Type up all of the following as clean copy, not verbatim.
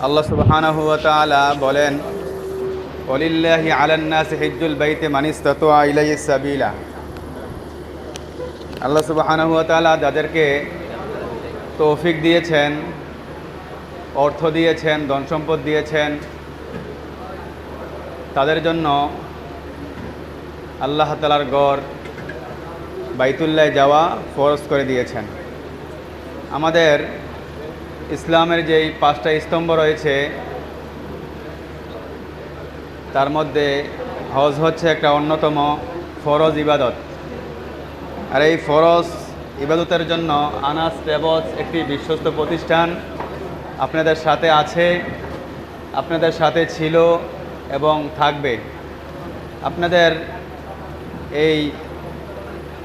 আল্লাহ সুবহানাহু ওয়া তাআলা বলেন, ওয়ালিল্লাহি আলান নাসি হিজ্জুল বাইতি মান ইসতাতা ইলাইহি সাবিলা। আল্লাহ সুবহানাহু ওয়া তাআলা যাদেরকে তৌফিক দিয়েছেন, অর্থ দিয়েছেন, ধন সম্পদ দিয়েছেন, তাদের জন্য আল্লাহ তাআলার ঘর বাইতুল্লাহে যাওয়া ফরজ করে দিয়েছেন। আমাদের ইসলামের যেই 5টা স্তম্ভ রয়েছে তার মধ্যে হজ হচ্ছে একটা অন্যতম ফরজ ইবাদত। আর এই ফরজ ইবাদতের জন্য আনাস ট্রাভেলস একটি বিশ্বস্ত প্রতিষ্ঠান আপনাদের সাথে আছে, আপনাদের সাথে ছিল এবং থাকবে। আপনাদের এই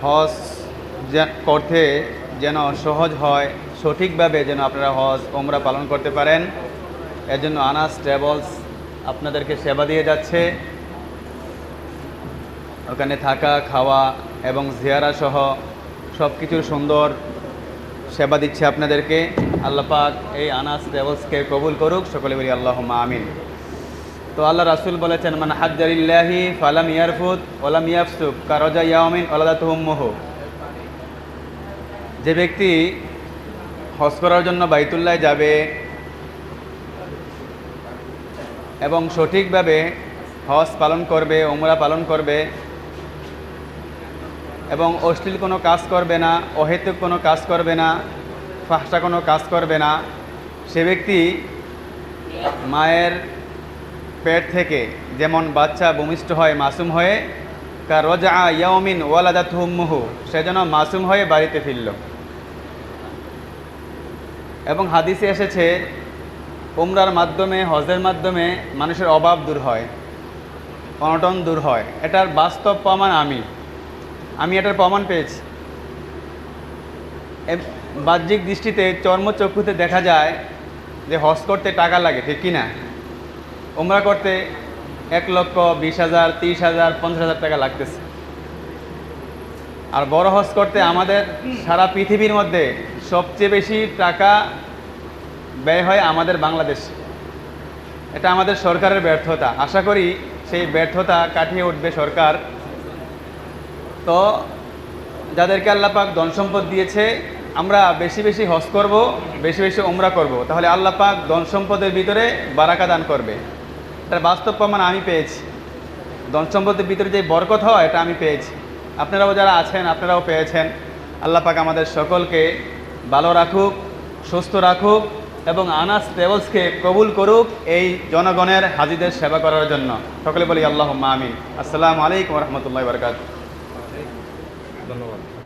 হজ করতে যেন সহজ হয়, সঠিকভাবে যেন আপনারা হজ ওমরা পালন করতে পারেন, এর জন্য আনাস ট্রাভেলস আপনাদেরকে সেবা দিয়ে যাচ্ছে। ওখানে থাকা, খাওয়া এবং জিয়ারা সহ সব কিছুর সুন্দর সেবা দিচ্ছে আপনাদেরকে। আল্লাহ পাক এই আনাস ট্রাভেলসকে কবুল করুক, সকলে বলি আল্লাহুম্মা আমিন। তো আল্লাহ রাসূল বলেছেন, মান হাজ্জালিল্লাহি ফালাম ইয়ারফুত ওয়ালাম ইয়াফসুক কারজা ইয়াউমিন ওয়ালাদাতুহু উম্মুহু। যে ব্যক্তি হজ করার জন্য বাইতুল্লাহে যাবে এবং সঠিকভাবে হজ পালন করবে, ওমরা পালন করবে এবং অশ্লীল কোনো কাজ করবে না, অহেতুক কোনো কাজ করবে না, ফাহশা কোনো কাজ করবে না, সে ব্যক্তি মায়ের পেট থেকে যেমন বাচ্চা ভূমিষ্ঠ হয় মাসুম হয়ে, কা রজা ইয়াউমিন ওয়ালাদাতুহু উম্মুহু, সে যেন মাসুম হয়ে বাড়িতে ফিরল। এবং হাদিসে এসেছে, উমরার মাধ্যমে, হজের মাধ্যমে মানুষের অভাব দূর হয়, অনটন দূর হয়। এটার বাস্তব প্রমাণ আমি এটার প্রমাণ পেয়েছি। বাহ্যিক দৃষ্টিতে চর্মচক্ষুতে দেখা যায় যে হজ করতে টাকা লাগে, ঠিক কি না? উমরা করতে 1,20,000, 30,000, 50,000 টাকা লাগতেছে। আর বড় হজ করতে আমাদের সারা পৃথিবীর মধ্যে সবচেয়ে বেশি টাকা ব্যয় হয় আমাদের বাংলাদেশে। এটা আমাদের সরকারের ব্যর্থতা। আশা করি সেই ব্যর্থতা কাটিয়ে উঠবে সরকার। তো যাদেরকে আল্লাহ পাক ধন সম্পদ দিয়েছে, আমরা বেশি বেশি হজ করব, বেশি বেশি উমরা করব, তাহলে আল্লাহ পাক ধন সম্পদের ভিতরে বারাকা দান করবে। এটার বাস্তব প্রমাণ আমি পেয়েছি। ধন সম্পদের ভিতরে যে বরকত হয়, এটা আমি পেয়েছি। আপনারাও যারা আছেন, আপনারাও পেয়েছেন। আল্লাহ পাক আমাদের সকলকে ভালো রাখুক, সুস্থ রাখুক এবং আনাস ট্রাভেলসকে কবুল করুক এই জনগণের হাজিদের সেবা করার জন্য। সকলে বলি আল্লাহুম্মা আমিন। আসসালামু আলাইকুম ওয়া রাহমাতুল্লাহি ওয়া বারাকাতুহু। ধন্যবাদ।